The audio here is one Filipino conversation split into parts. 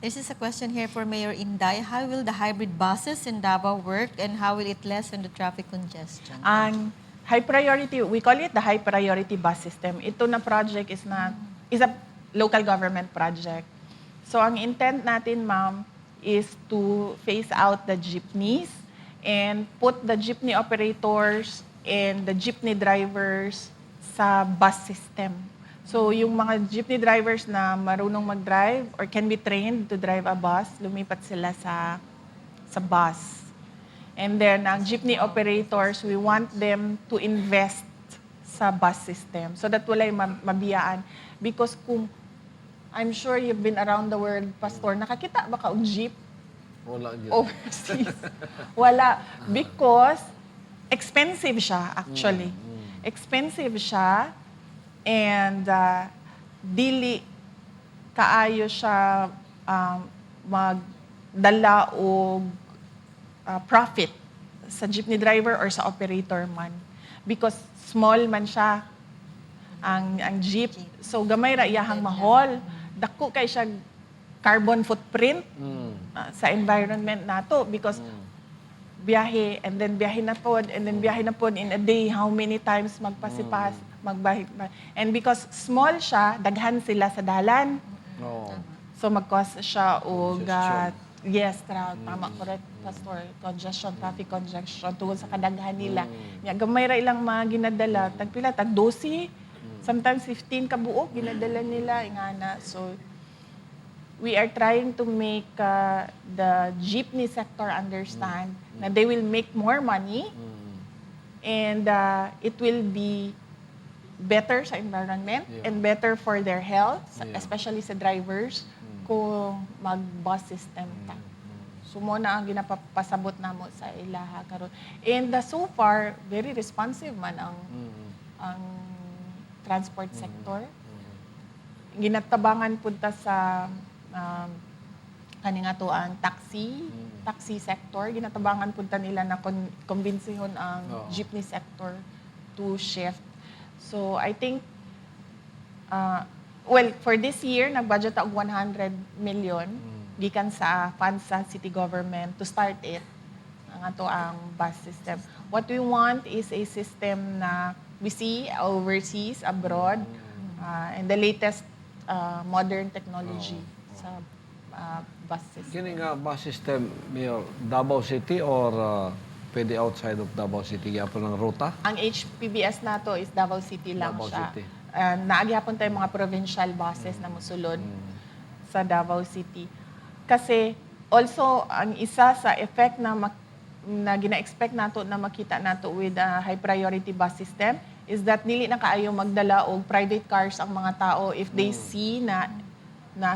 This is a question here for Mayor Inday. How will the hybrid buses in Davao work and how will it lessen the traffic congestion? Ang high priority, we call it the high priority bus system. Ito na project is a local government project. So ang intent natin, ma'am, is to phase out the jeepneys and put the jeepney operators and the jeepney drivers sa bus system. So yung mga jeepney drivers na marunong mag-drive or can be trained to drive a bus, lumipat sila sa bus. And then ang jeepney operators, we want them to invest sa bus system so that wala'y mabiyaan. Because kung, I'm sure you've been around the world, Pastor, nakakita ba ka og jeep? Wala yun. Overseas. Wala. Because expensive siya, actually. Expensive siya. And dili kaayo siya magdala og profit sa jeepney driver or sa operator man. Because small man siya ang jeep. So gamay ra iyahang mahol. Dako kay siya carbon footprint sa environment nato because biyahe and then biyahe na pod and then biyahe na pod in a day how many times magpasipas magbahi. And because small siya, daghan sila sa dalan. Oo. So mag-cause siya og Congestion. yes, tama, correct, Pastor. Congestion, traffic congestion tungod sa kadaghan nila. Nya gamay ra ilang mga ginadala, tagpila tag 12, sometimes 15 ka buok ginadala nila ingana. So we are trying to make the jeepney sector understand na they will make more money and it will be better sa environment and better for their health, especially sa drivers, kung mag-bus system ta. So mo na ang ginapapasabot namo sa ilaha karon. And so far, very responsive man ang transport sector. Ginatabangan punta sa kaning ato ang taxi sector. Ginatabangan punta nila na kumbensihon ang jeepney sector to shift. So I think, for this year, nag-budget og 100 million gikan sa funds sa city government to start it, ang ato ang bus system. What we want is a system na we see overseas, abroad, and the latest modern technology sa bus system. Kini nga bus system, Mayor, Davao City or pwede outside of Davao City? Yapon ang ruta? Ang HPBS nato is Davao City lang Davao siya. City. Naagihapon tayo mga provincial buses na musulod sa Davao City. Kasi also, ang isa sa effect na gina-expect nato na makita nato with a high priority bus system is that dili na kaayo magdala og private cars ang mga tao if they see na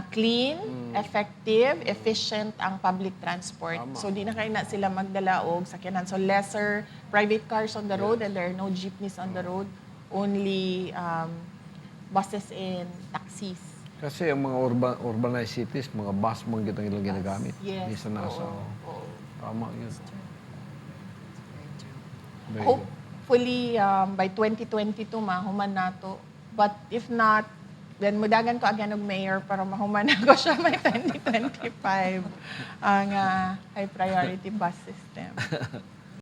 clean, effective, efficient ang public transport. Tama. So di na kayo na sila magdala og sakyanan. So lesser private cars on the road and there are no jeepneys on the road. Only buses and taxis. Kasi ang mga urbanized cities, mga bus mga gitang ilang ginagamit. Yes. Minsan nasa. Oo. Tama yun. Very good. Hopefully, by 2022, mahuman nato. But if not, then mudagan ko agad og mayor para mahuman ako siya may 2025 ang high priority bus system.